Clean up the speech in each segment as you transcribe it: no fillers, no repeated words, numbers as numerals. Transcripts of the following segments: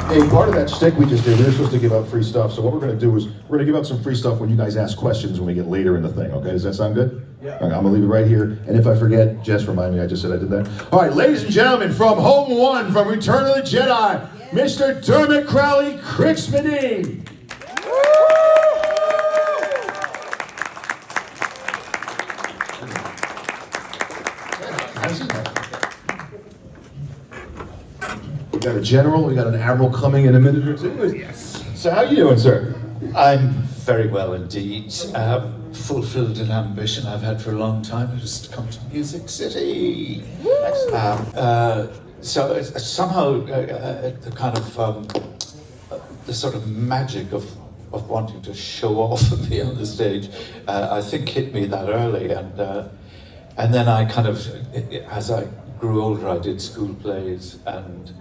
Hey, part of that shtick we just did, we were supposed to give out free stuff, so what we're going to do is, we're going to give out some free stuff when you guys ask questions when we get later in the thing, okay? Does that sound good? Yeah. Okay, I'm going to leave it right here, and if I forget, Jess, remind me, I just said I did that. All right, ladies and gentlemen, from Home 1, from Return of the Jedi, Mr. Dermot Crowley, Crix Madine. We got a general, we got an admiral coming in a minute or two. Yes. So how you doing, sir? I'm very well indeed. Fulfilled an ambition I've had for a long time, which is to come to Music City. So somehow the kind of the sort of magic of wanting to show off and be on the stage, I think hit me that early, and then I kind of, as I grew older, I did school plays and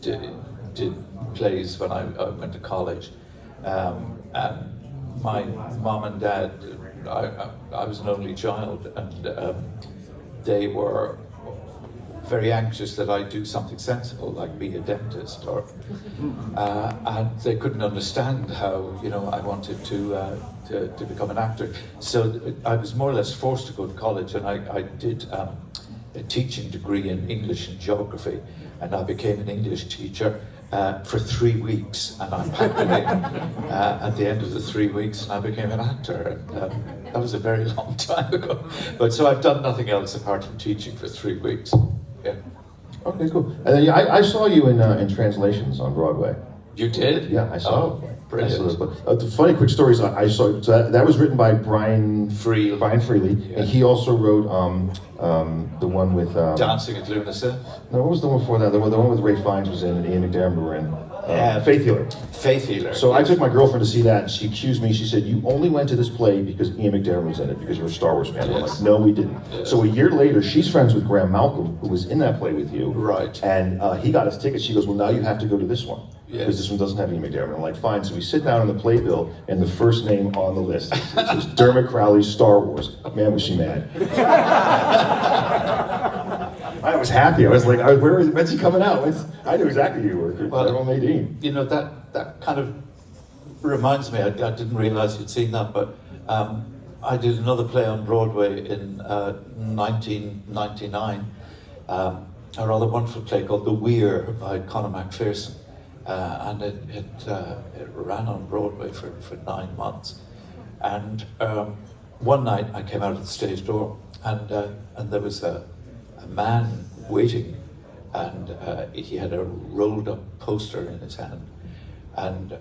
did plays when I went to college. And my mom and dad, I was an only child, and they were very anxious that I do something sensible, like be a dentist, or and they couldn't understand how, you know, I wanted to become an actor. So I was more or less forced to go to college, and I did a teaching degree in English and geography, and I became an English teacher for 3 weeks, and I packed it in at the end of the 3 weeks, and I became an actor. And that was a very long time ago. But so I've done nothing else apart from teaching for 3 weeks. Yeah. Okay, cool. And then I saw you in translations on Broadway. You did? Yeah, I saw. Oh, brilliant. The funny quick story is I saw, so that was written by Brian Freely, yeah. And he also wrote the one with Dancing at Lunacy. No, what was the one before that? The one with Ray Fiennes was in, and Ian McDermott were in. Faith Healer. Faith Healer. So I took my girlfriend to see that, and she accused me. She said, "You only went to this play because Ian McDermott was in it, because you're a Star Wars fan." Yes. I'm like, "No, we didn't." Yes. So a year later, she's friends with Graham Malcolm, who was in that play with you. Right. And he got us tickets. She goes, "Well, now you have to go to this one, because this one doesn't have Ian McDermott." I'm like, "Fine." So we sit down on the playbill, and the first name on the list is Dermot Crowley, Star Wars. Man, was she mad. I was happy. I was like, when's he coming out? I knew exactly who you were. Admiral Nadine. You know, that kind of reminds me, I didn't realize you'd seen that, but I did another play on Broadway in 1999, a rather wonderful play called The Weir by Conor McPherson. And it ran on Broadway for 9 months. And one night I came out of the stage door, and there was a man waiting, and he had a rolled up poster in his hand, and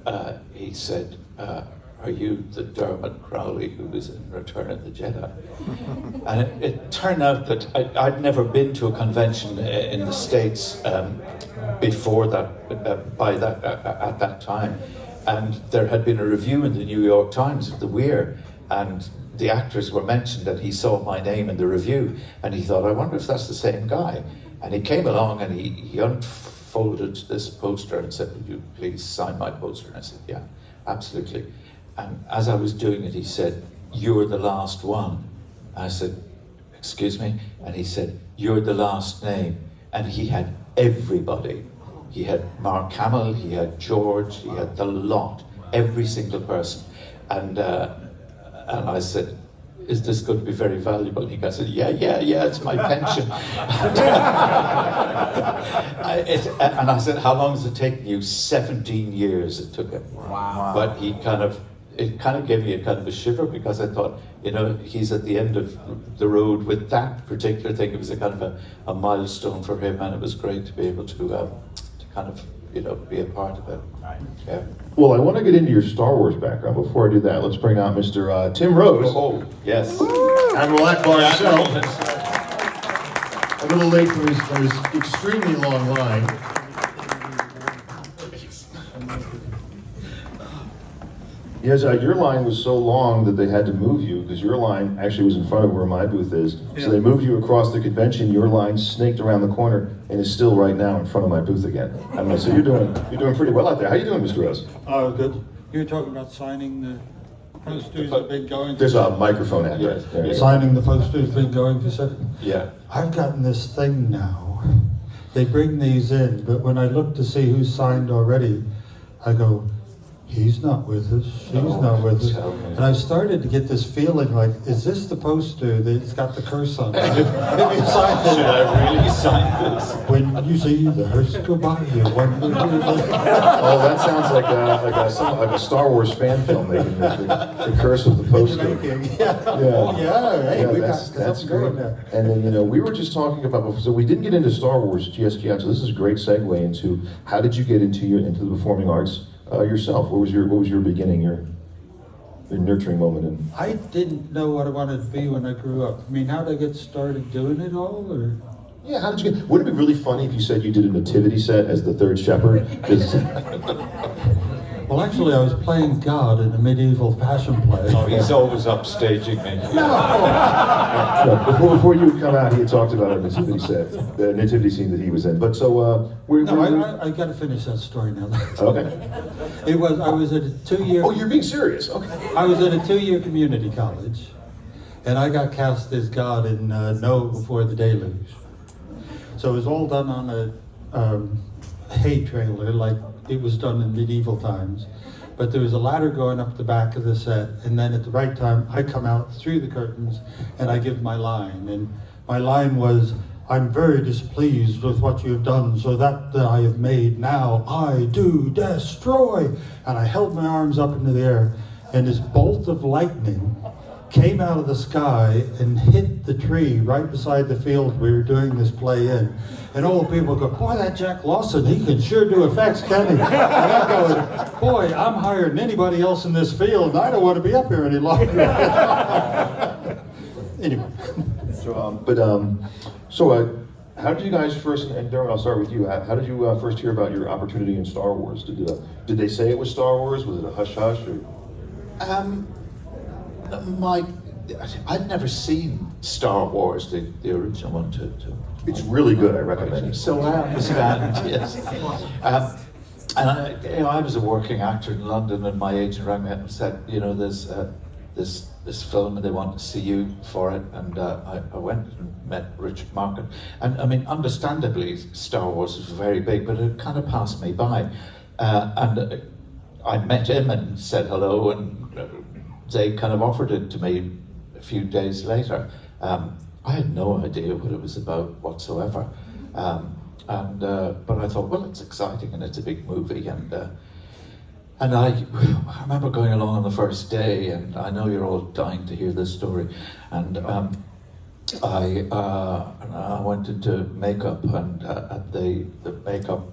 he said, "Are you the Dermot Crowley who was in Return of the Jedi?" And it turned out that I'd never been to a convention in the States before that, at that time, and there had been a review in the New York Times of The Weir, and the actors were mentioned, and he saw my name in the review, and he thought, "I wonder if that's the same guy." And he came along, and he unfolded this poster and said, "Will you please sign my poster?" And I said, "Yeah, absolutely." And as I was doing it, he said, "You're the last one." And I said, "Excuse me?" And he said, "You're the last name." And he had everybody. He had Mark Hamill, he had George, he had the lot, every single person. And I said, "Is this going to be very valuable?" And he said, yeah, it's my pension. And I said, "How long has it taken you?" 17 years it took him. Wow. But it kind of gave me a kind of a shiver, because I thought, you know, he's at the end of the road with that particular thing. It was a kind of a milestone for him, and it was great to be able to kind of, you know, be a part of it. Right. Yeah. Well, I want to get into your Star Wars background. Before I do that, let's bring out Mr. Tim Rose. Oh, yes. Admiral Ackbar himself. A little late for his extremely long line. Yes, your line was so long that they had to move you, because your line actually was in front of where my booth is. Yeah. So they moved you across the convention. Your line snaked around the corner and is still right now in front of my booth again. I don't know. So you're doing pretty well out there. How you doing, Mr. Rose? Oh, good. You were talking about signing the posters that have been going. There's a microphone out there. Yeah. Signing the posters been going for so. Yeah. I've gotten this thing now they bring these in, but when I look to see who's signed already, I go, he's not with us, she's not with us. And I've started to get this feeling like, is this the poster that's got the curse on it? If you sign it, Should I really sign this? when you see the hearse go by, you wonder who Oh, that sounds like a Star Wars fan film making the curse of the poster. Hey, we got that's something great. going there. And then we were just talking about, so we didn't get into Star Wars GSG, so this is a great segue into how did you get into the performing arts yourself? What was your beginning, your nurturing moment in? I didn't know what I wanted to be when I grew up. I mean, how did I get started doing it all, or? Yeah, how did you get? Wouldn't it be really funny if you said you did a nativity set as the third shepherd? Well, actually, I was playing God in a medieval passion play. Oh, he's always upstaging me. No, before you would come out, he had talked about a nativity set, the nativity scene that he was in. But so, I got to finish that story now. Okay. I was at a 2-year. Oh, you're being serious? Okay. I was at a 2-year community college, and I got cast as God in No Before the Deluge. So it was all done on a hay trailer, like it was done in medieval times. But there was a ladder going up the back of the set, and then at the right time, I come out through the curtains and I give my line. And my line was, I'm very displeased with what you have done, so that I have made now I do destroy. And I held my arms up into the air, and this bolt of lightning came out of the sky and hit the tree right beside the field we were doing this play in. And all the people go, boy, that Jack Lawson, he can sure do effects, can't he? And I'm going, boy, I'm higher than anybody else in this field, and I don't want to be up here any longer. Anyway. So, how did you guys first, and Dermot, I'll start with you. How did you first hear about your opportunity in Star Wars? Did they say it was Star Wars? Was it a hush-hush? Or? I'd never seen Star Wars, the original one. It's really good, I recommend it. So I understand, yes. And I was a working actor in London, and my agent rang me up and said, there's this film, and they want to see you for it. And I went and met Richard Markham. And I mean, understandably, Star Wars was very big, but it kind of passed me by. And I met him and said hello, and they kind of offered it to me a few days later. I had no idea what it was about whatsoever. But I thought, well, it's exciting and it's a big movie. And I remember going along on the first day, and I know you're all dying to hear this story. And I went into makeup, and the makeup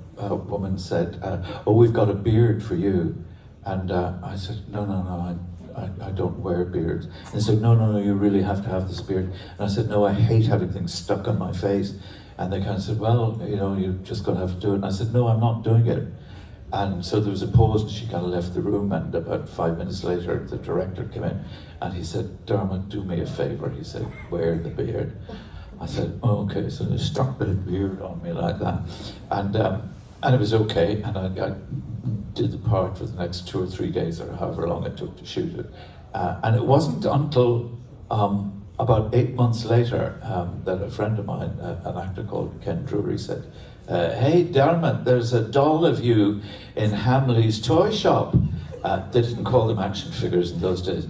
woman said, oh, we've got a beard for you. And I said, no, I don't wear beards. And they said, no, you really have to have this beard. And I said, no, I hate having things stuck on my face. And they kind of said, well, you're just going to have to do it. And I said, no, I'm not doing it. And so there was a pause, and she kind of left the room. And about 5 minutes later, the director came in, and he said, Dermot, do me a favor. He said, wear the beard. I said, oh, okay. So they stuck the beard on me like that. And it was okay, and I did the part for the next 2 or 3 days, or however long it took to shoot it. And it wasn't until about 8 months later that a friend of mine, an actor called Ken Drury, said, hey Dermot, there's a doll of you in Hamley's toy shop. They didn't call them action figures in those days.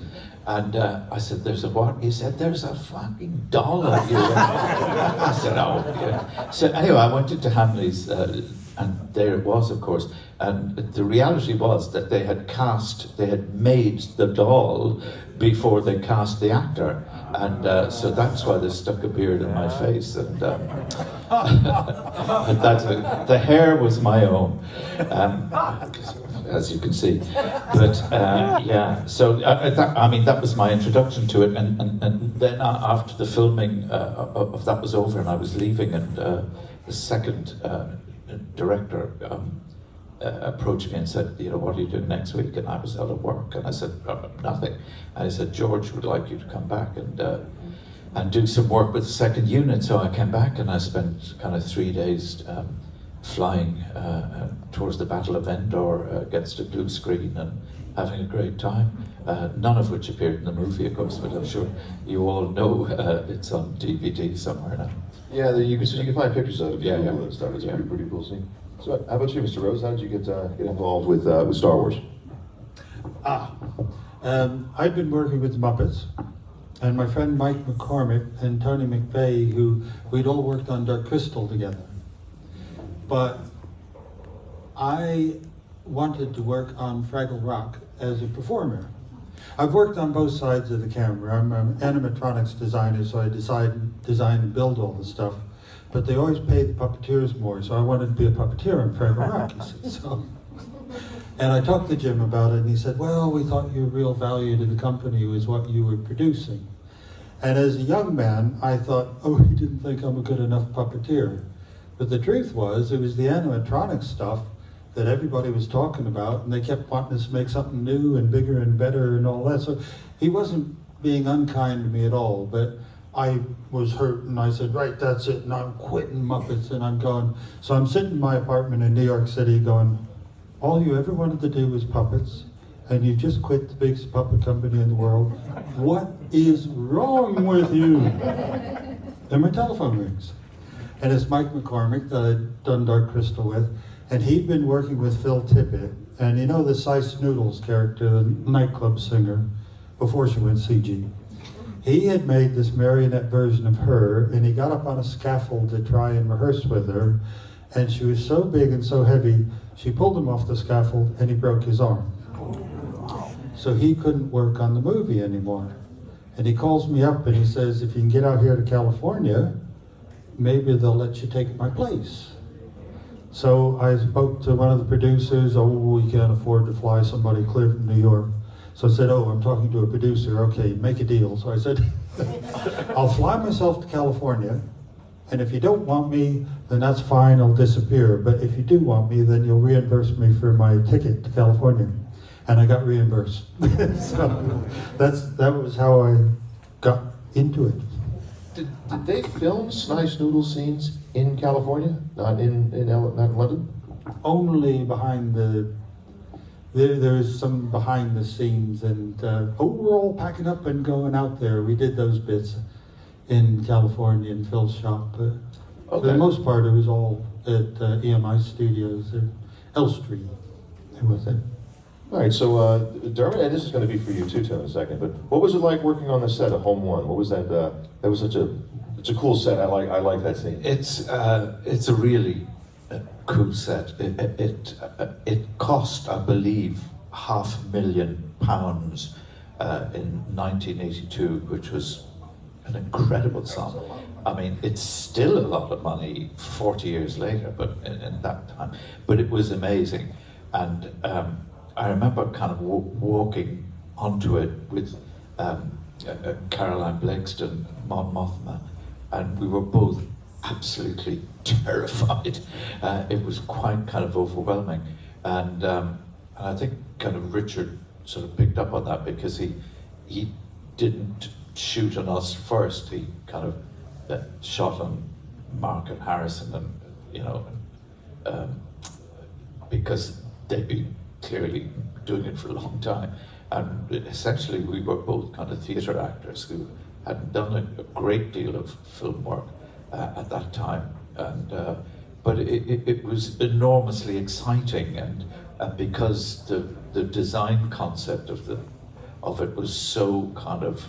And I said, there's a what? He said, there's a fucking doll of you. I said, oh, yeah. So anyway, I went into Hamley's, and there it was, of course. And the reality was that they had made the doll before they cast the actor. And so that's why they stuck a beard in my face. And the hair was my own, as you can see. But yeah, so that was my introduction to it. And then after the filming of that was over and I was leaving, and the second director approached me and said, what are you doing next week? And I was out of work, and I said, nothing. And he said, George would like you to come back and do some work with the second unit. So I came back, and I spent kind of 3 days flying towards the Battle of Endor against a blue screen, having a great time. None of which appeared in the movie, of course, but I'm sure you all know it's on DVD somewhere now. Yeah, you can find pictures of it if you Yeah, Google yeah. it and stuff. It's Yeah. a pretty cool scene. So, how about you, Mr. Rose? How did you get involved with Star Wars? I've been working with the Muppets, and my friend Mike McCormick and Tony McVeigh, who we'd all worked on Dark Crystal together. But I wanted to work on Fraggle Rock as a performer. I've worked on both sides of the camera. I'm an animatronics designer, so I design and build all the stuff. But they always pay the puppeteers more, so I wanted to be a puppeteer on Fraggle Rock. You see, so. And I talked to Jim about it, and he said, well, we thought your real value to the company was what you were producing. And as a young man, I thought, oh, he didn't think I'm a good enough puppeteer. But the truth was, it was the animatronics stuff that everybody was talking about, and they kept wanting us to make something new and bigger and better and all that. So he wasn't being unkind to me at all, but I was hurt, and I said, right, that's it, and I'm quitting Muppets, and I'm going. So I'm sitting in my apartment in New York City going, all you ever wanted to do was puppets, and you just quit the biggest puppet company in the world. What is wrong with you? And my telephone rings. And it's Mike McCormick that I'd done Dark Crystal with, and he'd been working with Phil Tippett, and you know the Sice Noodles character, the nightclub singer, before she went CG. He had made this marionette version of her, and he got up on a scaffold to try and rehearse with her, and she was so big and so heavy, she pulled him off the scaffold and he broke his arm. So he couldn't work on the movie anymore. And he calls me up and he says, if you can get out here to California, maybe they'll let you take my place. So I spoke to one of the producers, oh, we can't afford to fly somebody clear from New York. So I said, oh, I'm talking to a producer, okay, make a deal. So I said, I'll fly myself to California, and if you don't want me, then that's fine, I'll disappear. But if you do want me, then you'll reimburse me for my ticket to California. And I got reimbursed. So that was how I got into it. Did they film Snice Noodle scenes in California, not in London? Only behind the, there's some behind the scenes, and we're all packing up and going out there. We did those bits in California in Phil's shop, but for the most part it was all at EMI Studios or L Street. It was it. All right, so Dermot, and this is going to be for you too, Tim, in a second. But what was it like working on the set of Home One? What was that? That was such a cool set. I like that scene. It's a really cool set. It cost, I believe, £500,000 in 1982, which was an incredible sum. I mean, it's still a lot of money 40 years later, but in that time. But it was amazing, and I remember kind of walking onto it with Caroline Blakeston, Mon Mothma, and we were both absolutely terrified. It was quite kind of overwhelming, and I think kind of Richard sort of picked up on that because he didn't shoot on us first. He kind of shot on Mark and Harrison, and you know, because they'd been clearly doing it for a long time, and essentially we were both kind of theatre actors who hadn't done a great deal of film work at that time, and but it was enormously exciting, and because the design concept of it was so kind of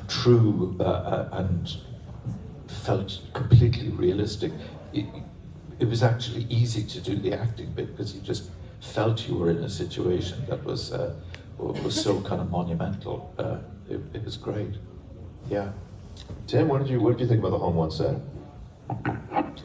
true and felt completely realistic. It was actually easy to do the acting bit because you just felt you were in a situation that was so kind of monumental. It was great. Yeah. Tim, what did you think about the Home One set?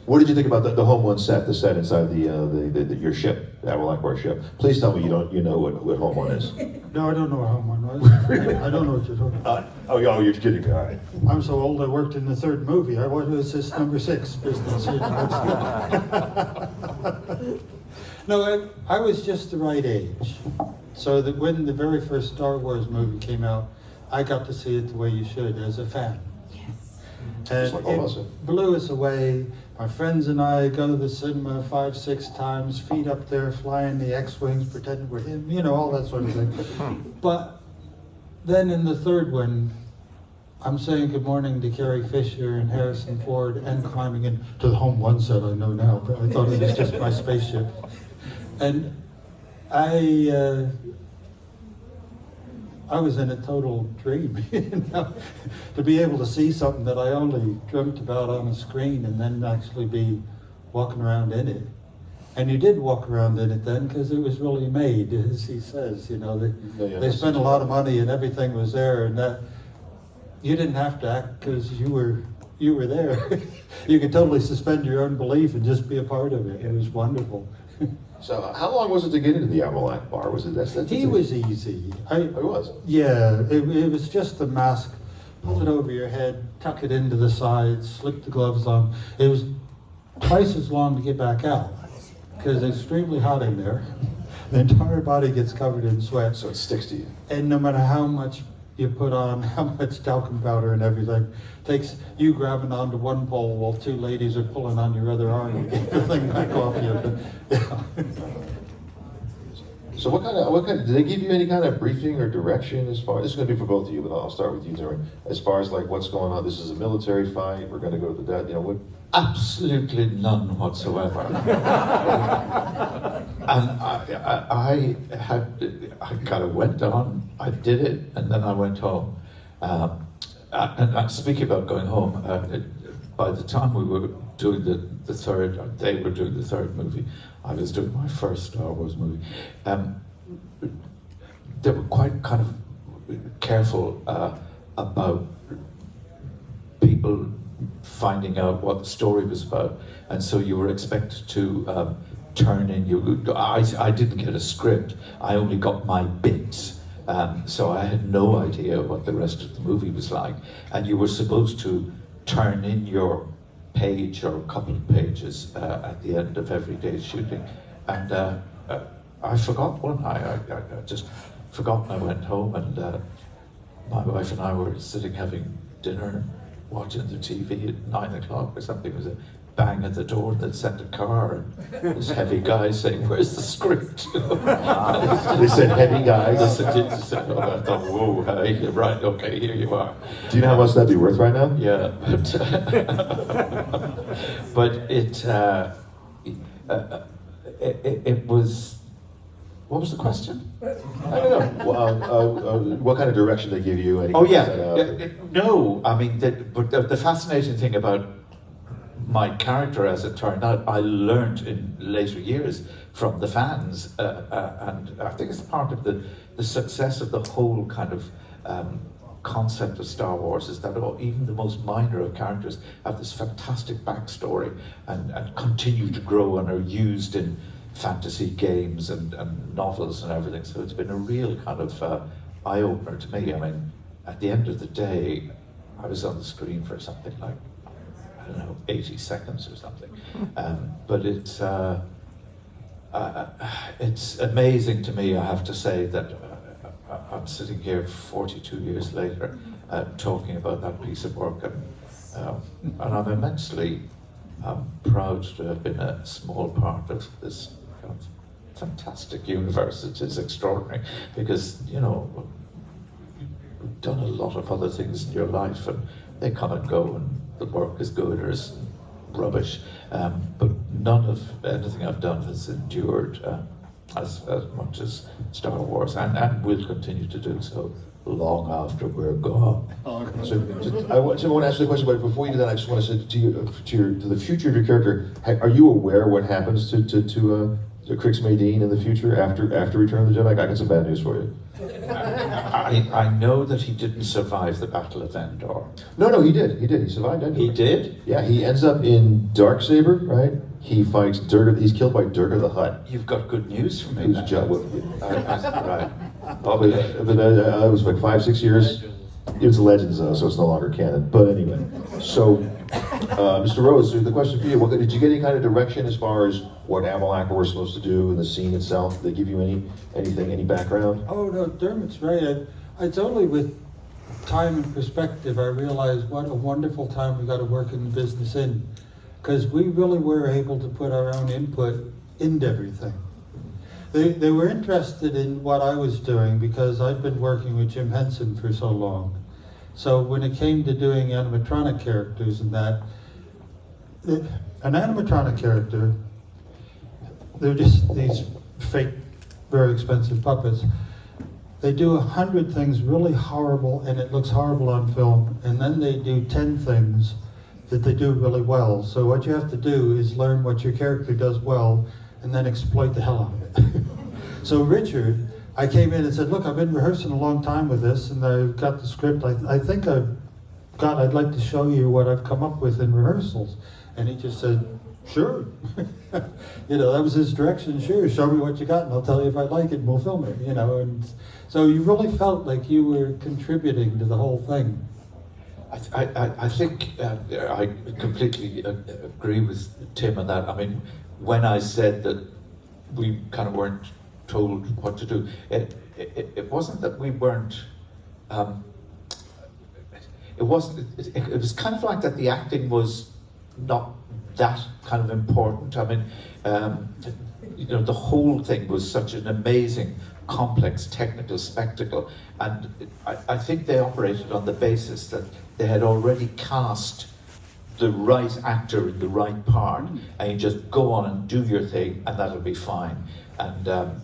What did you think about the Home One set, the set inside your ship, the Admiral Ackbar ship? Please tell me you know what Home One is. No, I don't know what Home One was. I don't know what you're talking about. Oh, you're kidding me. All right. I'm so old I worked in the third movie. What was this number 6 business? No, I was just the right age. So that when the very first Star Wars movie came out, I got to see it the way you should as a fan. And like all of us. it blew us away. My friends and I go to the cinema 5-6 times, feet up there, flying the X-Wings, pretending we're him, you know, all that sort of thing. But then in the third one, I'm saying good morning to Carrie Fisher and Harrison Ford and climbing into the home one set I know now, but I thought it was just my spaceship. And I was in a total dream, you know, to be able to see something that I only dreamt about on a screen and then actually be walking around in it. And you did walk around in it then because it was really made, as he says, you know, they spent a lot of money and everything was there, and that you didn't have to act because you were there. You could totally suspend your own belief and just be a part of it. It was wonderful. So how long was it to get into the Admiral Ackbar? Was it that's He was easy. It was. Yeah, it was just the mask. Pull it over your head, tuck it into the sides, slip the gloves on. It was twice as long to get back out because it's extremely hot in there. The entire body gets covered in sweat. So it sticks to you. And no matter how much you put on, how much talcum powder and everything, takes you grabbing onto one pole while two ladies are pulling on your other arm to get the thing back off you. But, yeah. So what kind of, did they give you any kind of briefing or direction as far, this is going to be for both of you, but I'll start with you, Dermot. As far as like what's going on, this is a military fight, we're going to go to the death, you know, what? Absolutely none whatsoever. And I kind of went on, I did it, and then I went home. And speaking about going home, by the time we were doing the third, they were doing the third movie, I was doing my first Star Wars movie. They were quite kind of careful about people finding out what the story was about, and so you were expected to turn in. I didn't get a script. I only got my bits, so I had no idea what the rest of the movie was like. And you were supposed to turn in your page or a couple of pages at the end of every day's shooting. And I forgot one. I just forgot, and I went home, and my wife and I were sitting having dinner, watching the TV at 9 o'clock or something. There was a bang at the door, and they'd sent a car, and this heavy guy saying, "Where's the script?" They said heavy guys. They said, oh, I thought, whoa, hey, right, okay, here you are. Do you know how much that'd be worth right now? Yeah, but it was. What was the question? I don't know. Well, what kind of direction they give you? Oh yeah, no. I mean, but the fascinating thing about my character, as it turned out, I learned in later years from the fans, and I think it's part of the success of the whole kind of concept of Star Wars is that even the most minor of characters have this fantastic backstory and continue to grow and are used in fantasy games and novels and everything. So it's been a real kind of eye-opener to me. I mean, at the end of the day, I was on the screen for something like, I don't know, 80 seconds or something. But it's amazing to me, I have to say, that I'm sitting here 42 years later talking about that piece of work, and I'm immensely proud to have been a small part of this kind of fantastic universe. It is extraordinary because, you know, you've done a lot of other things in your life and they come and go, and the work is good or is rubbish, but none of anything I've done has endured as much as Star Wars, and will continue to do so long after we're gone. So I want to ask you a question, but before you do that, I just want to say to the future of your character. Are you aware what happens to Crix Madine in the future after Return of the Jedi? I got some bad news for you. I know that he didn't survive the Battle of Endor. No, he did. He survived Endor. He did? Yeah, he ends up in Darksaber, right? He fights Durga. He's killed by Durga the Hutt. You've got good news for me. Who's Right. But it was like 5-6 years. It's Legends though, so it's no longer canon. But anyway, so Mr. Rose, the question for you: did you get any kind of direction as far as what Admiral Ackbar was supposed to do in the scene itself? Did they give you any background? Oh no, Dermot's right. I totally, with time and perspective, I realized what a wonderful time we got to work in the business in, because we really were able to put our own input into everything. They were interested in what I was doing because I'd been working with Jim Henson for so long. So when it came to doing animatronic characters and that, an animatronic character, they're just these fake, very expensive puppets. They do 100 things really horrible and it looks horrible on film, and then they do 10 things that they do really well. So what you have to do is learn what your character does well and then exploit the hell out of it. So Richard, I came in and said, look, I've been rehearsing a long time with this and I've got the script. I think I'd like to show you what I've come up with in rehearsals. And he just said, sure. You know, that was his direction. Sure, show me what you got and I'll tell you if I like it and we'll film it, you know. And so you really felt like you were contributing to the whole thing. I think I completely agree with Tim on that. I mean, when I said that we kind of weren't told what to do, it wasn't that we weren't. It was kind of like that the acting was not that kind of important. I mean, you know, the whole thing was such an amazing, complex technical spectacle, and I think they operated on the basis that they had already cast the right actor in the right part, and you just go on and do your thing, and that'll be fine. And the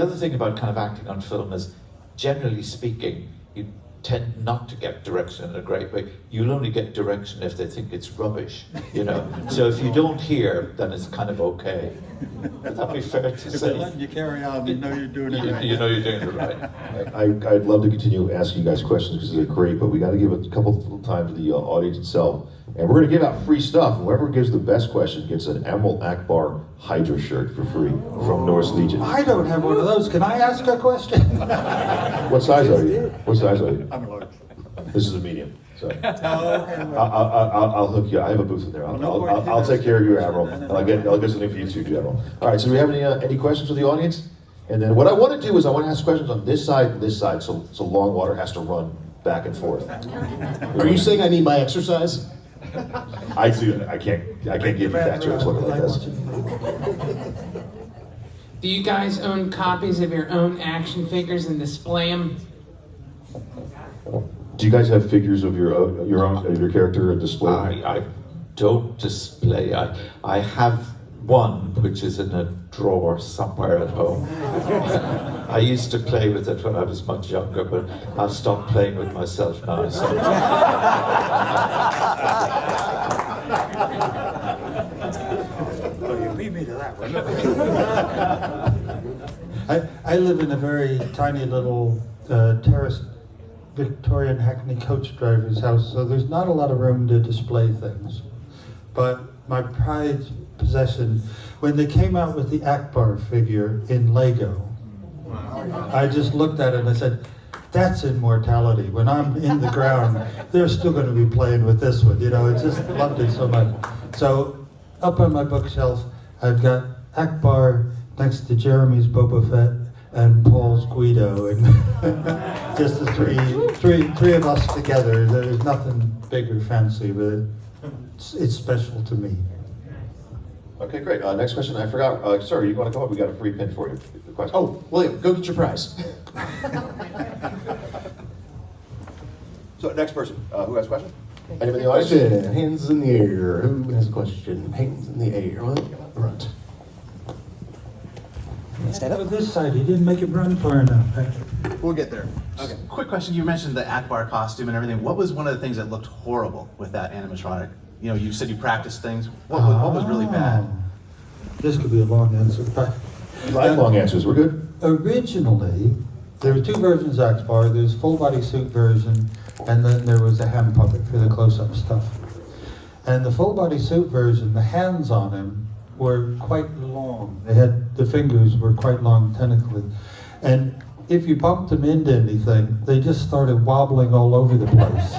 other thing about kind of acting on film is, generally speaking, you tend not to get direction in a great way. You'll only get direction if they think it's rubbish, you know. So if you don't hear, then it's kind of okay. Would that be fair to If say? they're letting you carry on, you know you're doing it right. You know you're doing it right. I'd love to continue asking you guys questions because they're great, but we got to give a couple time to the audience itself. And we're going to give out free stuff. Whoever gives the best question gets an Admiral Ackbar Hydra shirt for free from Norse Legion. I don't have one of those. Can I ask a question? What size are you? What size are you? I'm a large. This is a medium. So I'll hook you. I have a booth in there. I'll take care of you, Admiral. And I'll get something for you too, General. All right. So do we have any questions for the audience? And then what I want to do is I want to ask questions on this side and this side, so Longwater has to run back and forth. Are you saying I need my exercise? I do. I can't give you fat jokes looking like this. Do you guys own copies of your own action figures and display them? Do you guys have figures of your character and display? I don't display. I have one which is in a drawer somewhere at home. I used to play with it when I was much younger, but I've stopped playing with myself now. So. Well, you beat me to that one. I live in a very tiny little terraced Victorian Hackney coach driver's house, so there's not a lot of room to display things. But my prized possession, when they came out with the Ackbar figure in Lego, I just looked at it and I said, that's immortality. When I'm in the ground, they're still going to be playing with this one. You know, I just loved it so much. So up on my bookshelf, I've got Ackbar next to Jeremy's Boba Fett and Paul's Guido, and just the three of us together. There's nothing big or fancy, but it's special to me. Okay, great. Next question. I forgot. Sir, you want to come up? We got a free pin for you. The question. Oh, William, go get your prize. So next person. Who has a question? Anybody in the audience? Question. Hands in the air. Who has a question? Hands in the air. Well, right. Stand up. This side, he didn't make it run far enough. We'll get there. Okay. Quick question. You mentioned the Ackbar costume and everything. What was one of the things that looked horrible with that animatronic? You know, you said you practiced things. What was really bad? This could be a long answer. Long answers. We're good. Originally, there were two versions of Ackbar. There's full body suit version, and then there was a hand puppet for the close-up stuff. And the full body suit version, the hands on him were quite long. The fingers were quite long tentacly. And if you bumped them into anything, they just started wobbling all over the place.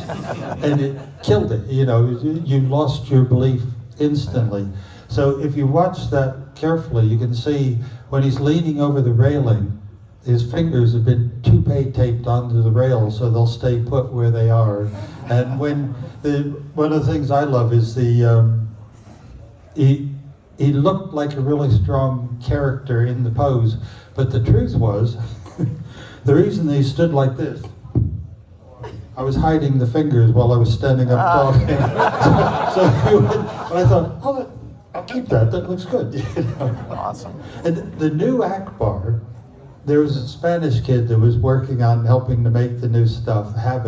And it killed it, you know, you lost your belief instantly. So if you watch that carefully, you can see when he's leaning over the railing, his fingers have been toupee taped onto the rail so they'll stay put where they are. And one of the things I love is he looked like a really strong character in the pose, but the truth was, the reason he stood like this, I was hiding the fingers while I was standing up talking. But I thought, oh, I'll keep that. That looks good. You know? Awesome. And the new Ackbar, there was a Spanish kid that was working on helping to make the new stuff, Have.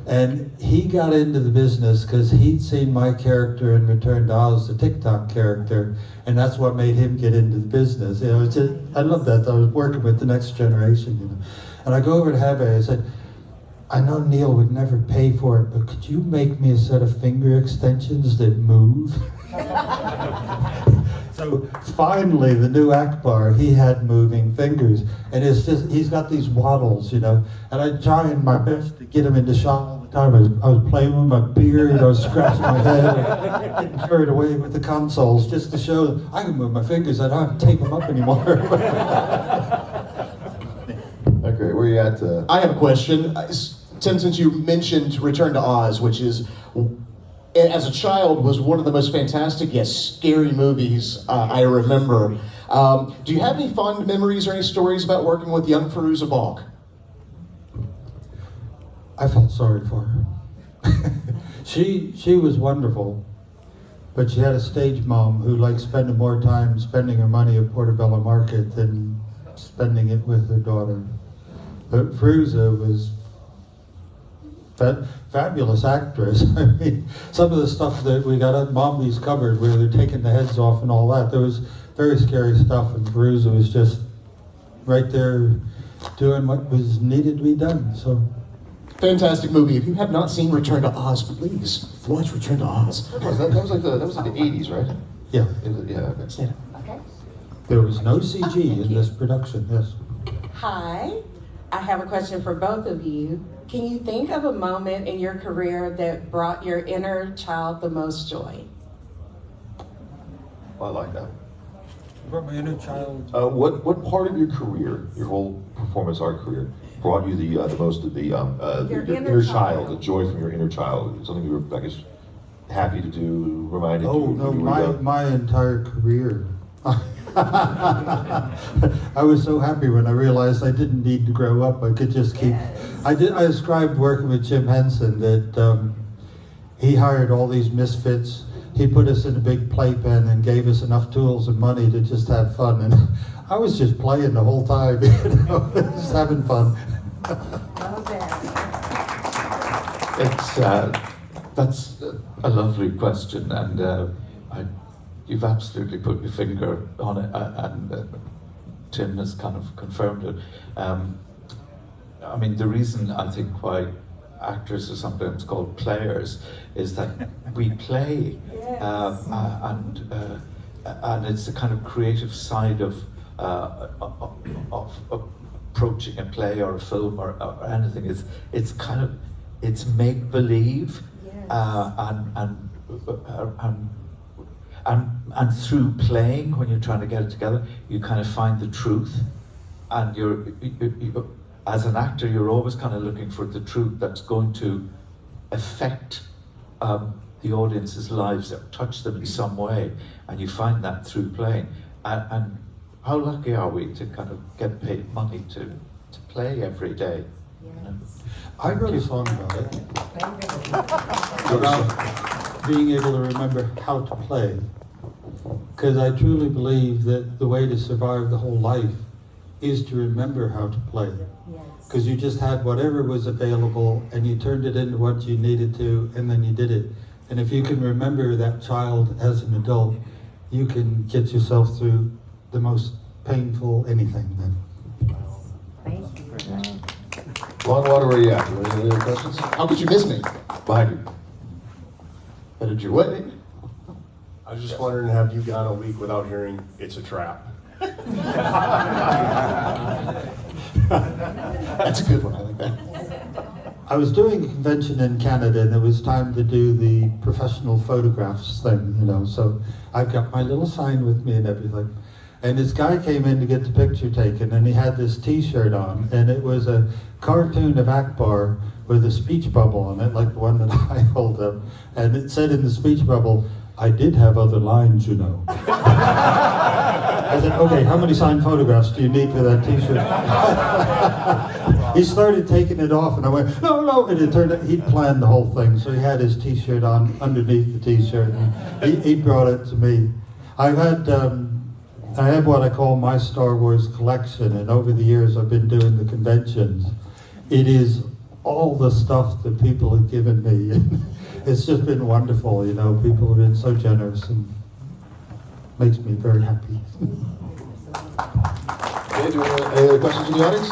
And he got into the business because he'd seen my character in Return to Oz, the TikTok character, and that's what made him get into the business. You know, I love that. I was working with the next generation, you know. And I go over to Have, I said, I know Neil would never pay for it, but could you make me a set of finger extensions that move? So finally, the new Ackbar, he had moving fingers, and it's just, he's got these waddles, you know, and I trying my best to get him into shot all the time. I was playing with my beard, I was scratching my head, getting carried away with the consoles just to show them I can move my fingers, I don't have to tape them up anymore. Okay, where you at? I have a question. Tim, since you mentioned Return to Oz, which is, as a child, was one of the most fantastic, yes, scary movies I remember. Do you have any fond memories or any stories about working with young Fairuza Balk? I felt sorry for her. She was wonderful, but she had a stage mom who liked spending more time spending her money at Portobello Market than spending it with her daughter. But Fairuza was fabulous actress. I mean, some of the stuff that we got at Mommy's cupboard where they're taking the heads off and all that, there was very scary stuff, and Fairuza was just right there doing what was needed to be done. So, Fantastic movie. If you have not seen Return to Oz, please watch Return to Oz. That was like the 80s, right? yeah, Yeah. Okay. Okay. there was no CG in this production, yes. Hi, I have a question for both of you. Can you think of a moment in your career that brought your inner child the most joy? I like that. Brought my inner child. What part of your career, your whole performance art career, brought you the most of your inner child, the joy from your inner child? Something you were, I guess, happy to do, reminded Oh you? no, when you were young? my entire career. I was so happy when I realized I didn't need to grow up. I could just keep. I described working with Jim Henson that he hired all these misfits. He put us in a big playpen and gave us enough tools and money to just have fun. And I was just playing the whole time, you know, just having fun. That's a lovely question, and you've absolutely put your finger on it, and Tim has kind of confirmed it. I mean, the reason I think why actors are sometimes called players is that we play, and it's the kind of creative side of approaching a play or a film or anything. It's make believe, and through playing, when you're trying to get it together, you kind of find the truth, and you're as an actor, you're always kind of looking for the truth that's going to affect the audience's lives, or touch them in some way, and you find that through playing. And how lucky are we to kind of get paid money to play every day? You know? I wrote a song about it, about being able to remember how to play, because I truly believe that the way to survive the whole life is to remember how to play. Because you just had whatever was available and you turned it into what you needed to, and then you did it. And if you can remember that child as an adult, you can get yourself through the most painful anything then. Thank you. Longwater, where you at? Any other questions? How could you miss me? Behind you. How did you what? I was just wondering, have you gone a week without hearing "It's a Trap"? That's a good one. I like that. I was doing a convention in Canada and it was time to do the professional photographs thing, you know, so I've got my little sign with me and everything. And this guy came in to get the picture taken, and he had this T-shirt on, and it was a cartoon of Ackbar with a speech bubble on it, like the one that I hold up. And it said in the speech bubble, "I did have other lines, you know." I said, "Okay, how many signed photographs do you need for that T-shirt?" He started taking it off, and I went, "No, no," and it turned out he'd planned the whole thing, so he had his T-shirt on underneath the T-shirt, and he brought it to me. I have what I call my Star Wars collection, and over the years I've been doing the conventions. It is all the stuff that people have given me. It's just been wonderful, you know, people have been so generous and makes me very happy. Okay, do we have any other questions from the audience?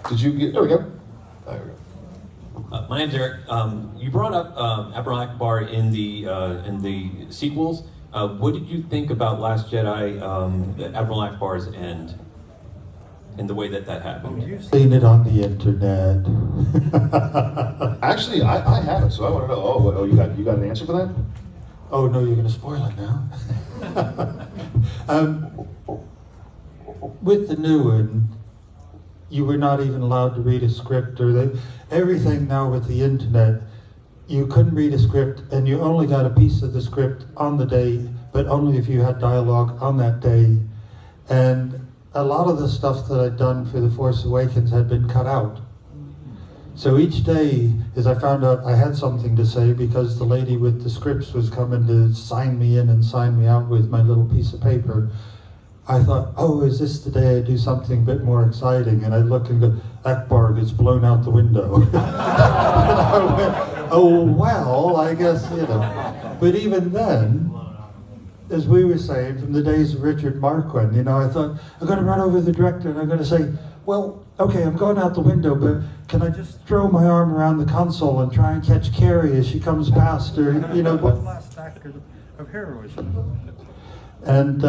Did you get, there we go. There we go. My name's Eric. You brought up Admiral Ackbar in the sequels. What did you think about Last Jedi, Admiral Ackbar's end, and the way that happened? You've seen it on the internet. Actually, I haven't, so I want to know. Oh, you got an answer for that? Oh no, you're going to spoil it now. With the new one, you were not even allowed to read a script, everything now with the internet, you couldn't read a script, and you only got a piece of the script on the day, but only if you had dialogue on that day. And a lot of the stuff that I'd done for The Force Awakens had been cut out. So each day, as I found out I had something to say, because the lady with the scripts was coming to sign me in and sign me out with my little piece of paper, I thought, oh, is this the day I do something a bit more exciting? And I look and go, Ackbar gets blown out the window. And I went, oh, well, I guess, you know. But even then, as we were saying, from the days of Richard Marquand, you know, I thought, I'm going to run over to the director and I'm going to say, well, okay, I'm going out the window, but can I just throw my arm around the console and try and catch Carrie as she comes past, or, you know, one last act of heroism. And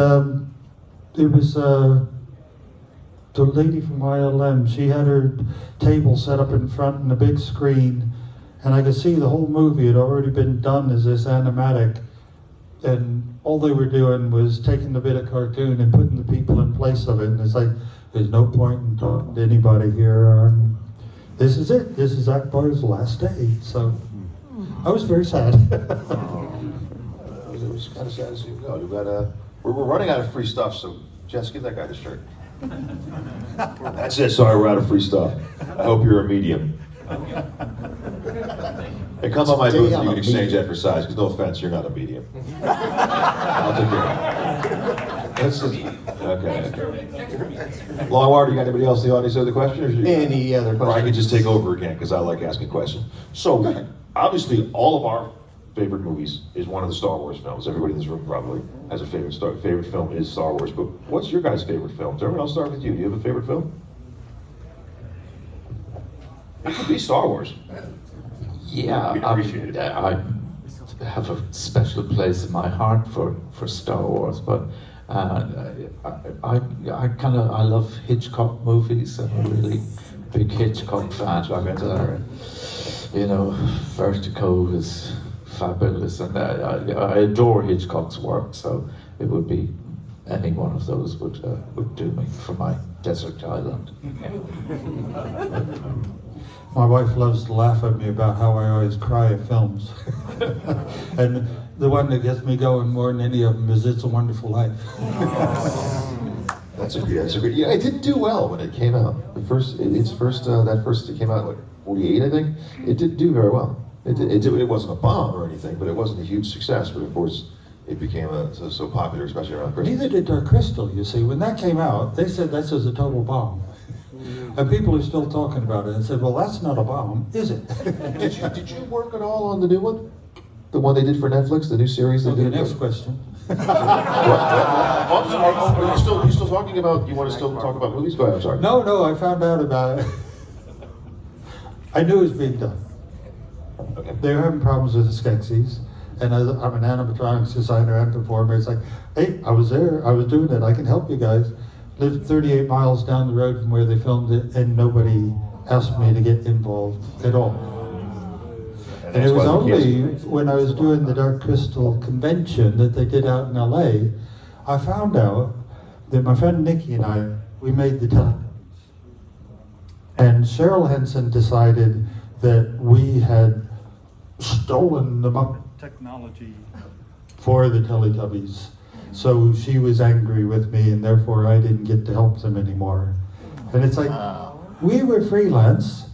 it was the lady from ILM. She had her table set up in front and a big screen, and I could see the whole movie had already been done as this animatic, and all they were doing was taking the bit of cartoon and putting the people in place of it, and it's like, there's no point in talking to anybody here. This is it. This is Ackbar's last day. So I was very sad. It was kind of sad to see him go. We're running out of free stuff, so Jess, give that guy the shirt. That's it. Sorry, we're out of free stuff. I hope you're a medium. Hey, come on my booth and you can exchange that for size, because no offense, you're not a medium. I'll take care of it. That's just, okay. Longwater, you got anybody else in the audience have the question? Any other questions? Or I could just take over again, because I like asking questions. So, obviously, all of our favorite movies is one of the Star Wars films. Everybody in this room probably has a favorite film is Star Wars. But what's your guys' favorite film? Dermot, I'll start with you. Do you have a favorite film? It could be Star Wars. Yeah, We'd appreciate it. I have a special place in my heart for Star Wars, but I love Hitchcock movies. I'm a really big Hitchcock fan. And, you know, Vertigo is fabulous, and I adore Hitchcock's work. So it would be any one of those would do me for my desert island. My wife loves to laugh at me about how I always cry at films. And the one that gets me going more than any of them is It's a Wonderful Life. That's a great. Yeah, it didn't do well when it came out. It came out like 48, I think. It didn't do very well. It wasn't a bomb or anything, but it wasn't a huge success. But of course, it became so popular, especially around Christmas. Neither did Dark Crystal, you see. When that came out, they said this is a total bomb. And people are still talking about it and said, well, that's not a bomb, is it? Did you work at all on the new one? The one they did for Netflix, the new series they Okay, did? next question. Are you still talking about, you want to still talk about movies? Go ahead, I'm sorry. No, I found out about it. I knew it was being done. Okay. They were having problems with the Skeksis, and I'm an animatronics designer and performer. It's like, hey, I was there, I was doing it, I can help you guys. Lived 38 miles down the road from where they filmed it, and nobody asked me to get involved at all. And it was only when I was doing the Dark Crystal convention that they did out in LA, I found out that my friend Nikki and we made the Teletubbies. And Cheryl Henson decided that we had stolen the Muppet technology for the Teletubbies. So she was angry with me, and therefore I didn't get to help them anymore. And it's like, we were freelance.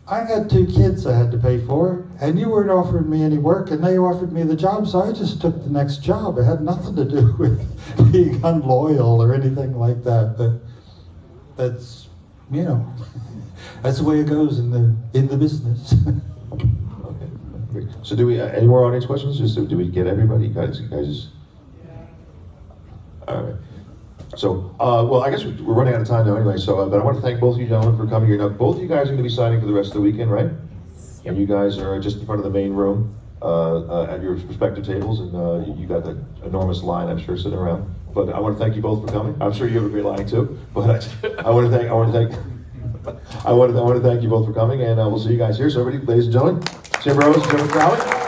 I had 2 kids I had to pay for, and you weren't offering me any work, and they offered me the job, so I just took the next job. It had nothing to do with being unloyal or anything like that. But that's, you know, that's the way it goes in the business. Okay, great. So do we, any more audience questions? Just, do we get everybody? You guys just... All right. So, well, I guess we're running out of time now anyway, so, but I want to thank both of you gentlemen for coming here. Now, both of you guys are going to be signing for the rest of the weekend, right? And you guys are just in front of the main room at your respective tables, and you got that enormous line, I'm sure, sitting around. But I want to thank you both for coming. I'm sure you have a great line too, but I want to thank you both for coming, and we'll see you guys here. So everybody, ladies and gentlemen, Tim Rose, Dermot Crowley.